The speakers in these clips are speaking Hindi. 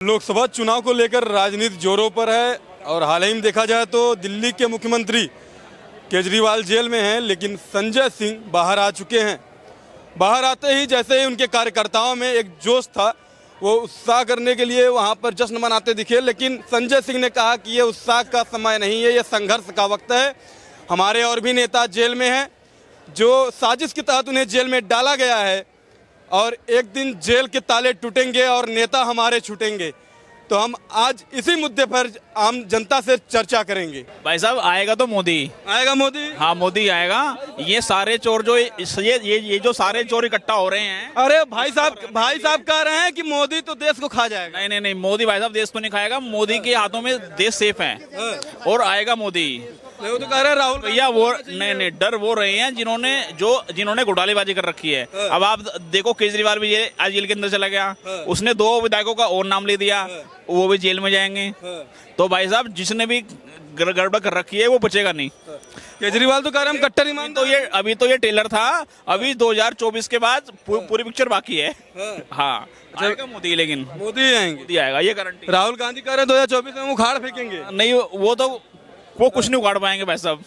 लोकसभा चुनाव को लेकर राजनीति जोरों पर है और हाल ही में देखा जाए तो दिल्ली के मुख्यमंत्री केजरीवाल जेल में हैं, लेकिन संजय सिंह बाहर आ चुके हैं। बाहर आते ही जैसे ही उनके कार्यकर्ताओं में एक जोश था, वो उत्साह करने के लिए वहां पर जश्न मनाते दिखे, लेकिन संजय सिंह ने कहा कि ये उत्साह का समय नहीं है, ये संघर्ष का वक्त है। हमारे और भी नेता जेल में हैं, जो साजिश के तहत उन्हें जेल में डाला गया है और एक दिन जेल के ताले टूटेंगे और नेता हमारे छूटेंगे। तो हम आज इसी मुद्दे पर आम जनता से चर्चा करेंगे। भाई साहब, आएगा तो मोदी आएगा। मोदी? हाँ, मोदी आएगा। ये सारे चोर जो ये जो सारे चोर इकट्ठा हो रहे हैं। अरे भाई साहब कह रहे हैं कि मोदी तो देश को खा जाएगा। नहीं, मोदी भाई साहब देश को नहीं खाएगा। मोदी के हाथों में देश सेफ है और आएगा मोदी। वो तो कह रहे हैं राहुल भैया, वो नहीं डर वो रहे हैं जिन्होंने घोटालेबाजी कर रखी है। अब आप देखो, केजरीवाल भी आज जेल के अंदर चला गया, उसने 2 विधायकों का और नाम ले दिया, वो भी जेल में जाएंगे। तो भाई साहब, जिसने भी गड़बड़ कर रखी है वो बचेगा नहीं। केजरीवाल तो कह रहे हैं हम कट्टर ईमान। तो ये अभी तो ये ट्रेलर था, अभी 2024 के बाद पूरी पिक्चर बाकी है। हाँ, आएगा मोदी, लेकिन मोदी आएंगे, मोदी आएगा, ये गारंटी। राहुल गांधी कह रहे हैं 2024 में उखाड़ फेंकेंगे। नहीं, वो कुछ नहीं उगाड़ पाएंगे भाई साहब,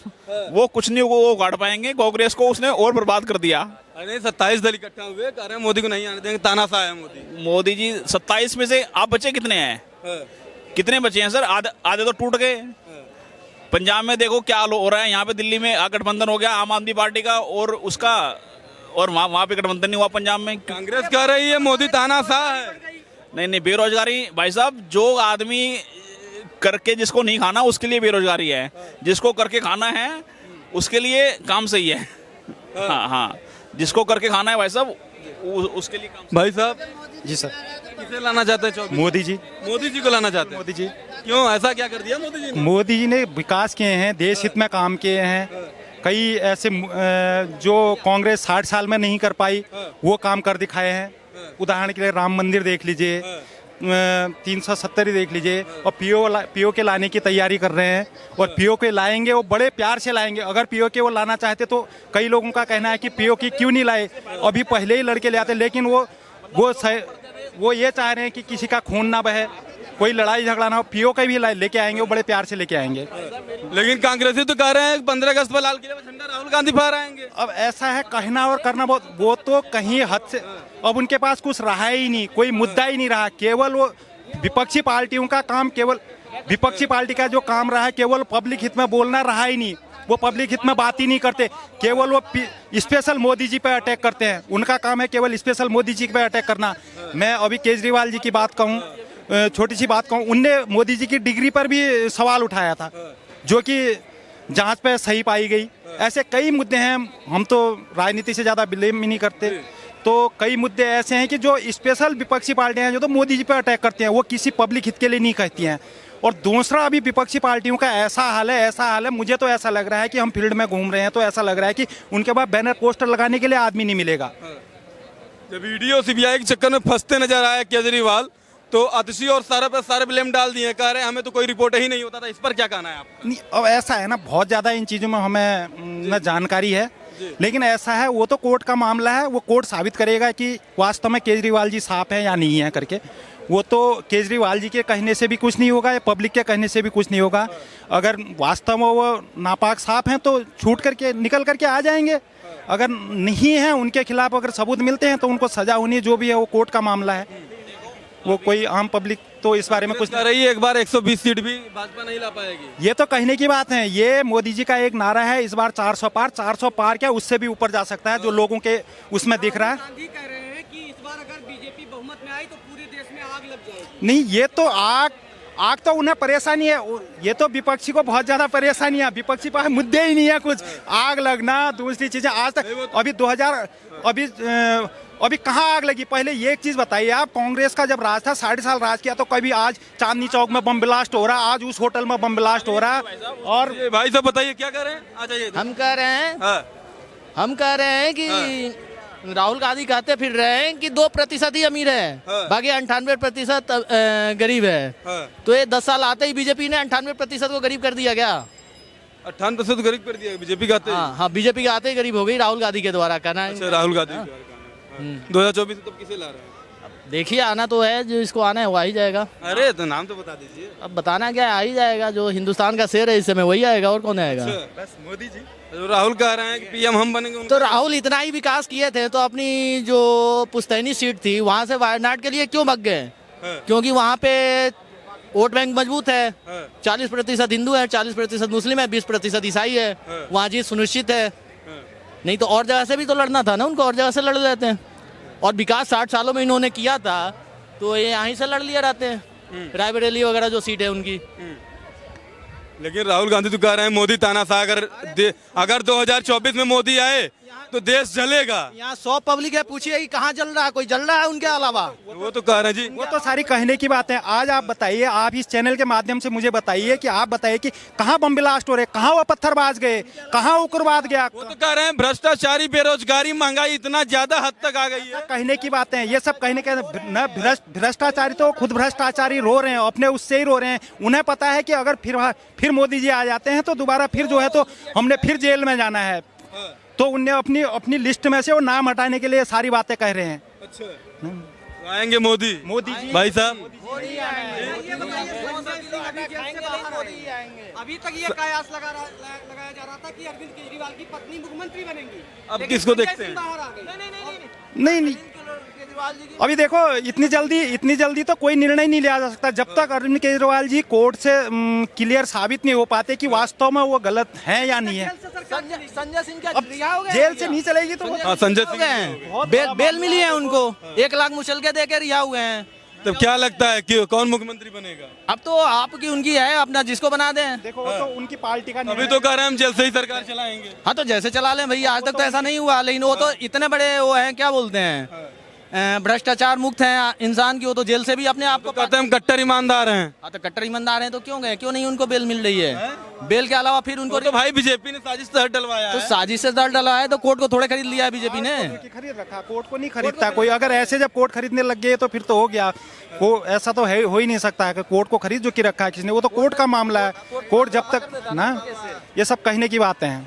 वो कुछ नहीं वो उगाड़ पाएंगे। कांग्रेस को उसने और बर्बाद कर दिया। अरे 27 दल इकट्ठा हुए, कह रहे हैं मोदी को नहीं आने देंगे, तानाशाह है मोदी जी। 27 में से आप बचे कितने हैं? कितने बचे हैं सर? आधे तो टूट गए। पंजाब में देखो क्या हो रहा है। यहाँ पे दिल्ली में गठबंधन हो गया आम आदमी पार्टी का और उसका, और वहाँ पे गठबंधन नहीं हुआ पंजाब में। कांग्रेस कह रही है मोदी तानाशाह है। नहीं, बेरोजगारी भाई साहब, जो आदमी करके जिसको नहीं खाना उसके लिए बेरोजगारी है, जिसको करके खाना है उसके लिए काम सही है। हाँ, जिसको करके खाना है भाई साहब उसके लिए काम। भाई साहब जी सर, किसे लाना चाहते हैं? मोदी जी को लाना चाहते हैं। मोदी जी। क्यों, ऐसा क्या कर दिया मोदी जी ने? मोदी जी ने विकास किए हैं, देश हित में काम किए हैं। कई ऐसे जो कांग्रेस 60 साल में नहीं कर पाई वो काम कर दिखाए हैं। उदाहरण के लिए राम मंदिर देख लीजिए, 370 देख लीजिए, और पीओ के लाने की तैयारी कर रहे हैं। और पीओ के लाएंगे, वो बड़े प्यार से लाएंगे। अगर पीओ के वो लाना चाहते तो कई लोगों का कहना है कि पीओ की क्यों नहीं लाए, अभी पहले ही लड़के ले आते। लेकिन वो ये चाह रहे हैं कि किसी का खून ना बहे, कोई लड़ाई झगड़ा ना हो। पीओ के भी लेके आएंगे, वो बड़े प्यार से लेके आएंगे। लेकिन कांग्रेसी तो कह रहे हैं 15 अगस्त पर लाल किले पर झंडा राहुल गांधी फहराएंगे आएंगे। अब ऐसा है, कहना और करना बहुत, वो तो कहीं हद से अब उनके पास कुछ रहा ही नहीं, कोई मुद्दा ही नहीं रहा। केवल वो विपक्षी पार्टियों का काम, केवल विपक्षी पार्टी का जो काम रहा है, केवल पब्लिक हित में बोलना रहा ही नहीं। वो पब्लिक हित में बात ही नहीं करते, केवल वो स्पेशल मोदी जी पे अटैक करते हैं। उनका काम है केवल स्पेशल मोदी जी पे अटैक करना। मैं अभी केजरीवाल जी की बात कहूँ, छोटी सी बात कहूँ, उनने मोदी जी की डिग्री पर भी सवाल उठाया था, जो कि जांच पे सही पाई गई। ऐसे कई मुद्दे हैं, हम तो राजनीति से ज़्यादा बिलीव ही नहीं करते। तो कई मुद्दे ऐसे हैं कि जो स्पेशल विपक्षी पार्टियां हैं जो तो मोदी जी पे अटैक करती हैं, वो किसी पब्लिक हित के लिए नहीं कहती हैं। और दूसरा, अभी विपक्षी पार्टियों का ऐसा हाल है, मुझे तो ऐसा लग रहा है कि हम फील्ड में घूम रहे हैं तो ऐसा लग रहा है कि उनके पास बैनर पोस्टर लगाने के लिए आदमी नहीं मिलेगा। जब ईडी और सीबीआई के चक्कर में फंसते नजर आए केजरीवाल, तो आतिशी और सारा पर सारे ब्लेम डाल दिए, कह रहे हैं हमें तो कोई रिपोर्ट ही नहीं होता था। इस पर क्या कहना है आपका? नहीं, अब ऐसा है ना, बहुत ज़्यादा इन चीज़ों में हमें न जानकारी है, लेकिन ऐसा है, वो तो कोर्ट का मामला है। वो कोर्ट साबित करेगा कि वास्तव में केजरीवाल जी साफ है या नहीं है करके। वो तो केजरीवाल जी के कहने से भी कुछ नहीं होगा या पब्लिक के कहने से भी कुछ नहीं होगा। अगर वास्तव में वो नापाक साफ हैं तो छूट करके निकल करके आ जाएंगे। अगर नहीं है, उनके खिलाफ अगर सबूत मिलते हैं तो उनको सजा होनी, जो भी है वो कोर्ट का मामला है। वो कोई आम पब्लिक तो इस बारे में कुछ कह रही है, एक बार 120 सीट भी भाजपा नहीं ला पाएगी। ये तो कहने की बात है। ये मोदी जी का एक नारा है, इस बार 400 पार क्या उससे भी ऊपर जा सकता है, जो लोगों के उसमें दिख रहा है। गांधी कह रहे हैं कि इस बार अगर बीजेपी बहुमत में आई तो पूरे देश में आग लग जाएगी। नहीं, ये तो आग तो उन्हें परेशानी है, ये तो विपक्षी को बहुत ज्यादा परेशानी है। विपक्षी पास मुद्दे ही नहीं है कुछ। आग लगना, दूसरी चीजें, आज तक अभी कहाँ आग लगी? पहले ये एक चीज बताइए आप, कांग्रेस का जब राज था, 60 साल राज किया, तो कभी आज चांदनी चौक में बम ब्लास्ट हो रहा है, आज उस होटल में बम ब्लास्ट हो रहा है। और भाई साहब बताइए क्या कह रहे हैं? आ जाइए। हम कह रहे हैं कि राहुल गांधी कहते फिर रहे हैं कि 2% ही अमीर है, बाकी 98% गरीब है। तो ये 10 साल आते ही बीजेपी ने 98% को गरीब कर दिया। क्या 98% गरीब कर दिया बीजेपी का? हाँ, बीजेपी के आते ही गरीब हो गई राहुल गांधी के द्वारा, कहना है। राहुल गांधी 2024 तब किसे ला रहे हैं? देखिए आना तो है, जो इसको आना है वो आ ही जाएगा। अरे तो नाम तो बता दीजिए। अब बताना क्या है, आ ही जाएगा। जो हिंदुस्तान का शेर है इस समय वही आएगा, और कौन आएगा। बस मोदी जी। तो राहुल कह रहे हैं कि पीएम हम बनेंगे। तो राहुल इतना ही विकास किए थे तो अपनी जो पुश्तैनी सीट थी वहां से वायनाड के लिए क्यों भग गए? हाँ। क्योंकि वहां पे वोट बैंक मजबूत है। हाँ। 40% हिंदू है, 40% मुस्लिम है, 20% ईसाई है। हाँ। वहाँ जीत सुनिश्चित है। हाँ। नहीं तो और जगह से भी तो लड़ना था ना उनको, और जगह से लड़ लेते हैं। और विकास 60 सालों में इन्होंने किया था तो ये यहीं से लड़ लिया रहते हैं। रायबरेली वगैरह जो सीट है उनकी। लेकिन राहुल गांधी तो कह रहे हैं मोदी तानाशाह, अगर 2024 में मोदी आए तो देश जलेगा। यहाँ 100 पब्लिक है, पूछिए कि कहाँ जल रहा है, कोई जल रहा है उनके अलावा? वो तो कह रहे हैं जी। वो तो सारी कहने की बात है। आज आप बताइए, आप इस चैनल के माध्यम से मुझे बताइए कि आप बताइए कि कहाँ बम ब्लास्ट हो रहे, कहाँ वो पत्थरबाज गए, कहाँ उग्रवाद गया। वो तो कह रहे हैं भ्रष्टाचारी, बेरोजगारी, महंगाई इतना ज्यादा हद तक आ गई है। कहने की बातें हैं, ये सब कहने के न। भ्रष्टाचारी तो खुद भ्रष्टाचारी रो रहे हैं, अपने उससे ही रो रहे हैं। उन्हें पता है कि अगर फिर मोदी जी आ जाते हैं तो दोबारा फिर जो है तो हमने फिर जेल में जाना है। तो उन्हें अपनी लिस्ट में से वो नाम हटाने के लिए सारी बातें कह रहे हैं। अच्छा, तो आएंगे मोदी जी भाई साहब। अभी तक ये कयास लगाया जा रहा था कि अरविंद केजरीवाल की पत्नी मुख्यमंत्री बनेंगी। अब किसको देखते हैं? बाहर आ गई। नहीं, अभी देखो इतनी जल्दी तो कोई निर्णय नहीं लिया जा सकता जब तक अरविंद केजरीवाल जी कोर्ट से क्लियर साबित नहीं हो पाते कि वास्तव में वो गलत है या नहीं है। संजय सिंह क्या अब रिहा हो गए? जेल से नहीं चलेगी तो हाँ, संजय हो सिंह गए, बेल मिली है उनको। 1 लाख मुचलके देकर रिहा हुए हैं। तो क्या लगता है कि कौन मुख्यमंत्री बनेगा? अब तो आपकी उनकी है, अपना जिसको बना दें। देखो वो तो उनकी पार्टी का अभी तो कह रहे हैं हम जेल से ही सरकार चलाएंगे। हाँ तो जैसे चला लें भैया, आज तक तो ऐसा नहीं हुआ। लेकिन वो तो इतने बड़े वो हैं, क्या बोलते हैं, भ्रष्टाचार मुक्त हैं इंसान की। वो तो जेल से भी अपने आप तो को कहते हैं हम कट्टर ईमानदार हैं। हाँ तो कट्टर ईमानदार हैं तो क्यों गए, क्यों नहीं उनको बेल मिल रही है? बेल के अलावा फिर उनको तो भाई बीजेपी ने साजिश से डलवाया तो है। साजिश से दल डला है तो कोर्ट को थोड़े खरीद लिया है बीजेपी ने। खरीद रखा, कोर्ट को नहीं खरीदता कोई। अगर ऐसे जब कोर्ट खरीदने लग गए तो फिर तो हो गया। वो ऐसा तो है, हो ही नहीं सकता है कि कोर्ट को खरीद जो की रखा है किसने। वो तो कोर्ट का मामला है। कोर्ट जब तक ना, ये सब कहने की बातें हैं।